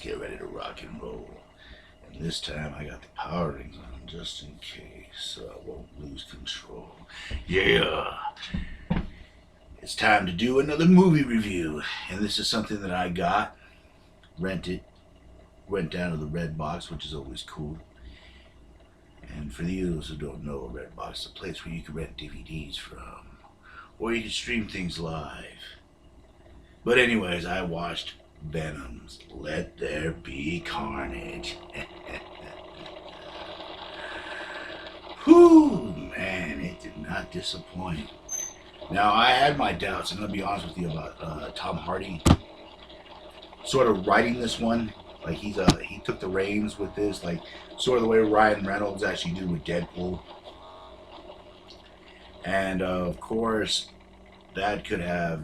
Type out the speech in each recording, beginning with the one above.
get ready to rock and roll. And this time I got the power rings on just in case so I won't lose control. Yeah! It's time to do another movie review. And this is something that I got, rented, went down to the Red Box, which is always cool. And for those who don't know, a Red Box is a place where you can rent DVDs from, or you can stream things live. But anyways, I watched Venom's Let There Be Carnage. Whew, man, it did not disappoint. Now, I had my doubts, and I'm going to be honest with you about Tom Hardy sort of writing this one. Like, he took the reins with this, like, sort of the way Ryan Reynolds actually did with Deadpool. And, of course, that could have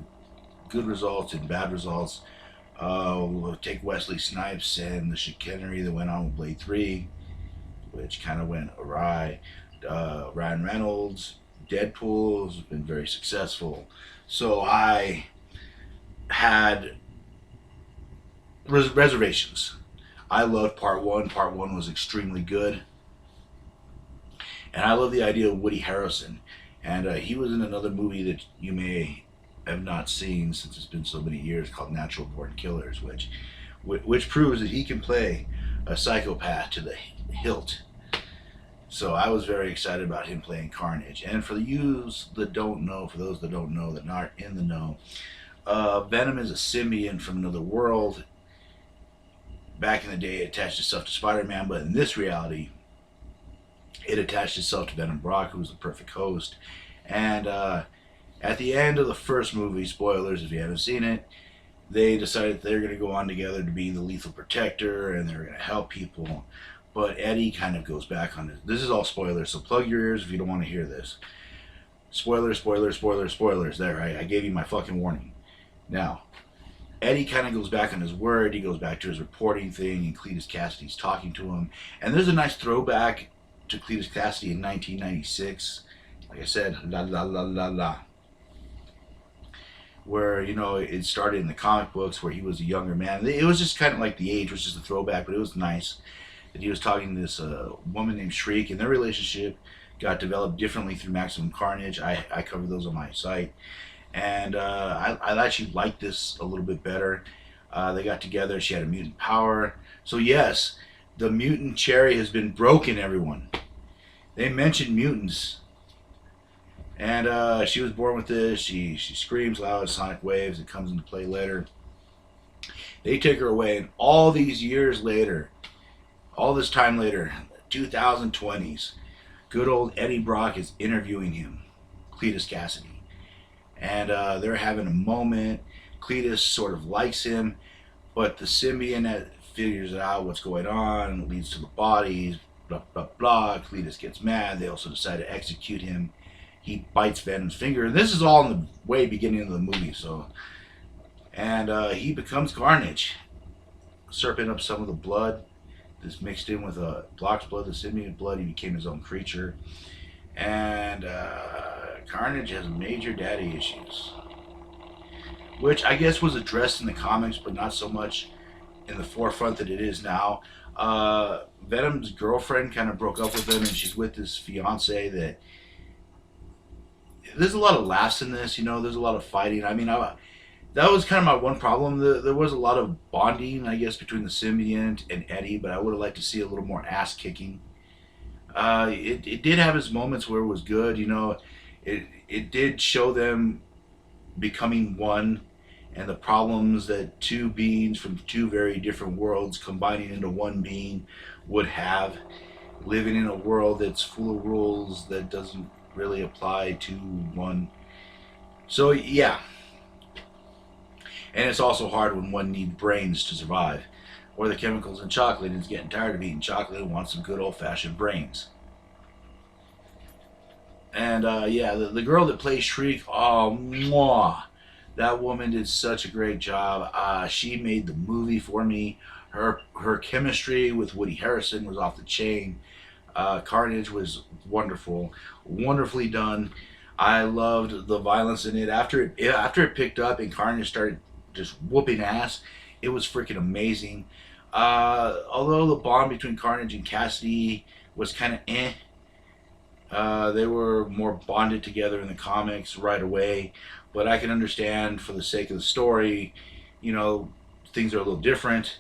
good results and bad results. We'll take Wesley Snipes and the chicanery that went on with Blade 3, which kind of went awry. Ryan Reynolds, Deadpool has been very successful. So I had reservations. I loved part one. Part one was extremely good. And I love the idea of Woody Harrelson. And he was in another movie that you may have not seen since it's been so many years, called Natural Born Killers, which proves that he can play a psychopath to the hilt. So I was very excited about him playing Carnage. And for those that don't know, that aren't in the know, Venom is a symbiote from another world. Back in the day, it attached itself to Spider-Man, but in this reality, it attached itself to Venom Brock, who was the perfect host. And at the end of the first movie, spoilers if you haven't seen it, they decided that they're going to go on together to be the lethal protector, and they're going to help people. But Eddie kind of goes back on it. This is all spoilers, so plug your ears if you don't want to hear this. Spoilers, spoilers, spoilers, spoilers. There, I gave you my fucking warning. Now, Eddie kind of goes back on his word. He goes back to his reporting thing, and Cletus Cassidy's talking to him. And there's a nice throwback to Cletus Cassidy in 1996. Like I said, la la la la la. Where, you know, it started in the comic books where he was a younger man. It was just kind of like the age was just a throwback, but it was nice that he was talking to this woman named Shriek, and their relationship got developed differently through Maximum Carnage. I covered those on my site. And I actually liked this a little bit better. They got together. She had a mutant power. So yes, the mutant cherry has been broken, everyone. They mentioned mutants. And she was born with this. She screams loud, sonic waves. It comes into play later. They take her away, and all these years later, all this time later, 2020s, good old Eddie Brock is interviewing him, Cletus Cassidy. And they're having a moment. Cletus sort of likes him, but the symbiote figures out what's going on. It leads to the bodies, blah, blah, blah. Cletus gets mad. They also decide to execute him. He bites Venom's finger. And this is all in the way beginning of the movie. And he becomes Carnage, serping up some of the blood. This mixed in with Block's blood, the symbiote blood. He became his own creature. And Carnage has major daddy issues, which I guess was addressed in the comics, but not so much in the forefront that it is now. Venom's girlfriend kind of broke up with him, and she's with this fiance that... There's a lot of laughs in this, you know, there's a lot of fighting. I mean, that was kind of my one problem. There was a lot of bonding, I guess, between the symbiote and Eddie, but I would have liked to see a little more ass kicking. It did have its moments where it was good, you know. It did show them becoming one, and the problems that two beings from two very different worlds combining into one being would have, living in a world that's full of rules that doesn't really apply to one. So yeah. And it's also hard when one needs brains to survive, or the chemicals in chocolate and is getting tired of eating chocolate and wants some good old-fashioned brains. And yeah, the girl that plays Shriek, oh, mwah, that woman did such a great job. She made the movie for me. Her chemistry with Woody Harrelson was off the chain. Carnage was wonderful, wonderfully done. I loved the violence in it. After it picked up and Carnage started just whooping ass, it was freaking amazing. Although the bond between Carnage and Cassidy was kind of they were more bonded together in the comics right away. But I can understand for the sake of the story, you know, things are a little different.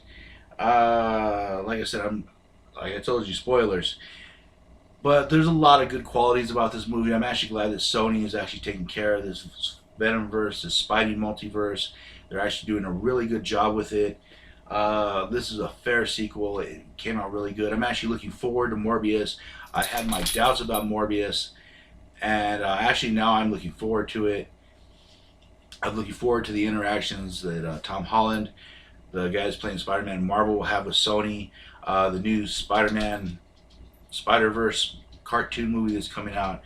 Like I said, like I told you, spoilers. But there's a lot of good qualities about this movie. I'm actually glad that Sony is actually taking care of this Venomverse, this Spidey multiverse. They're actually doing a really good job with it. This is a fair sequel. It came out really good. I'm actually looking forward to Morbius. I had my doubts about Morbius, and actually now I'm looking forward to it. I'm looking forward to the interactions that Tom Holland, the guys playing Spider-Man Marvel, will have with Sony. The new Spider-Man Spider-Verse cartoon movie that's coming out.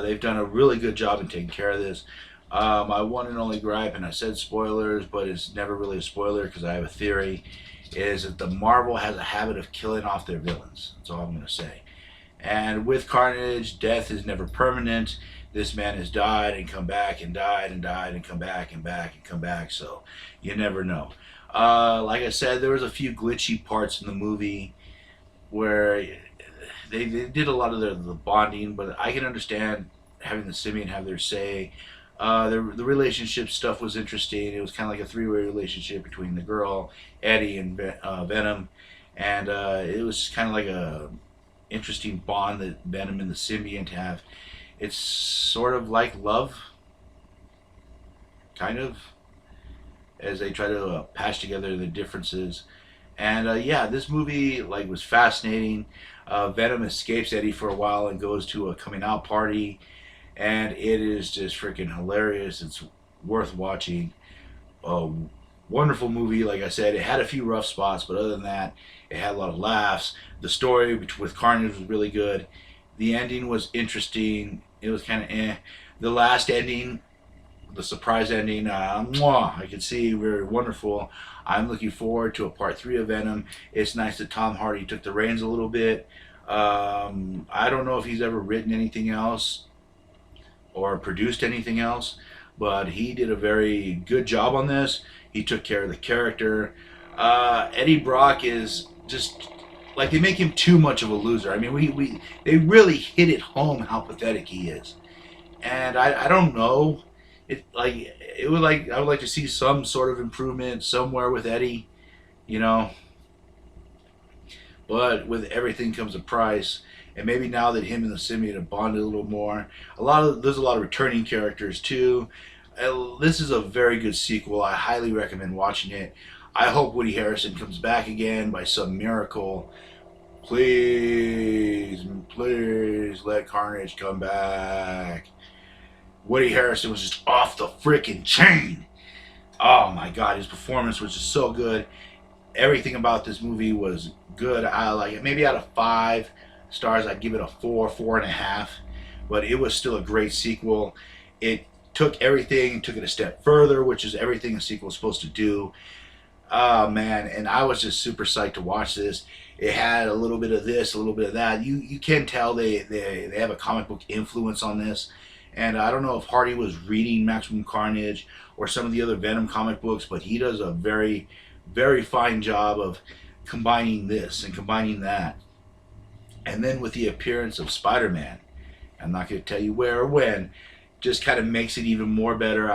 They've done a really good job in taking care of this. My one and only gripe, and I said spoilers, but it's never really a spoiler because I have a theory, is that the Marvel has a habit of killing off their villains. That's all I'm going to say. And with Carnage, death is never permanent. This man has died and come back and died and died and come back and back and come back. So you never know. Like I said, there was a few glitchy parts in the movie where they did a lot of the bonding, but I can understand having the symbiote have their say. The relationship stuff was interesting. It was kind of like a three-way relationship between the girl, Eddie, and Venom, and it was kind of like a interesting bond that Venom and the symbiote have. It's sort of like love, kind of, as they try to patch together the differences. And yeah, this movie like was fascinating. Venom escapes Eddie for a while and goes to a coming out party, and it is just freaking hilarious. It's worth watching. A wonderful movie. Like I said, it had a few rough spots, but other than that, it had a lot of laughs. The story with Carnage was really good. The ending was interesting. It was kind of eh. The last ending, the surprise ending, I can see very wonderful. I'm looking forward to a part 3 of Venom. It's nice that Tom Hardy took the reins a little bit. I don't know if he's ever written anything else or produced anything else, but he did a very good job on this. He took care of the character. Eddie Brock is just like, they make him too much of a loser. I mean, they really hit it home how pathetic he is, and I don't know. I would like to see some sort of improvement somewhere with Eddie, you know. But with everything comes a price, and maybe now that him and the symbiote have bonded a little more, there's a lot of returning characters too. This is a very good sequel. I highly recommend watching it. I hope Woody Harrelson comes back again by some miracle. Please, please let Carnage come back. Woody Harrelson was just off the freaking chain. Oh my God, his performance was just so good. Everything about this movie was good. I like it. Maybe out of 5 stars, I'd give it a 4, 4.5. But it was still a great sequel. It took everything, took it a step further, which is everything a sequel is supposed to do. Oh man, and I was just super psyched to watch this. It had a little bit of this, a little bit of that. You can tell they have a comic book influence on this. And I don't know if Hardy was reading Maximum Carnage or some of the other Venom comic books, but he does a very, very fine job of combining this and combining that. And then with the appearance of Spider-Man, I'm not going to tell you where or when, just kind of makes it even more better.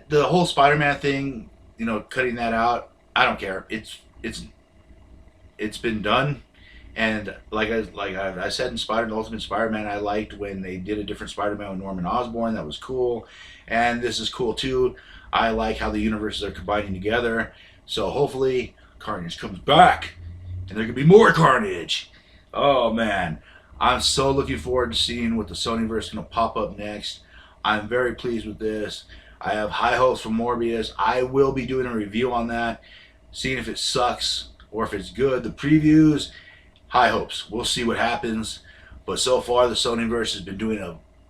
The whole Spider-Man thing, you know, cutting that out, I don't care. It's been done. And like I said in Ultimate Spider-Man, I liked when they did a different Spider-Man with Norman Osborn. That was cool. And this is cool too. I like how the universes are combining together. So hopefully Carnage comes back and there can be more Carnage. Oh man, I'm so looking forward to seeing what the Sonyverse is going to pop up next. I'm very pleased with this. I have high hopes for Morbius. I will be doing a review on that, seeing if it sucks or if it's good. The previews, high hopes. We'll see what happens. But so far, the Sonyverse has been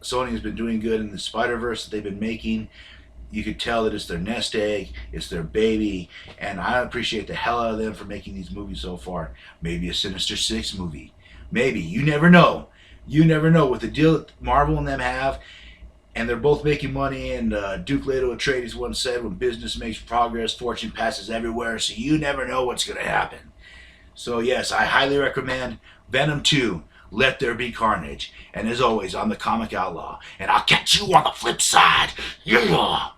Sony has been doing good in the Spider-Verse that they've been making. You could tell that it's their nest egg, it's their baby, and I appreciate the hell out of them for making these movies so far. Maybe a Sinister Six movie. Maybe. You never know. You never know. With the deal that Marvel and them have, and they're both making money. And Duke Leto Atreides once said, "When business makes progress, fortune passes everywhere, so you never know what's going to happen." So yes, I highly recommend Venom 2, Let There Be Carnage. And as always, I'm the Comic Outlaw, and I'll catch you on the flip side. Yeah.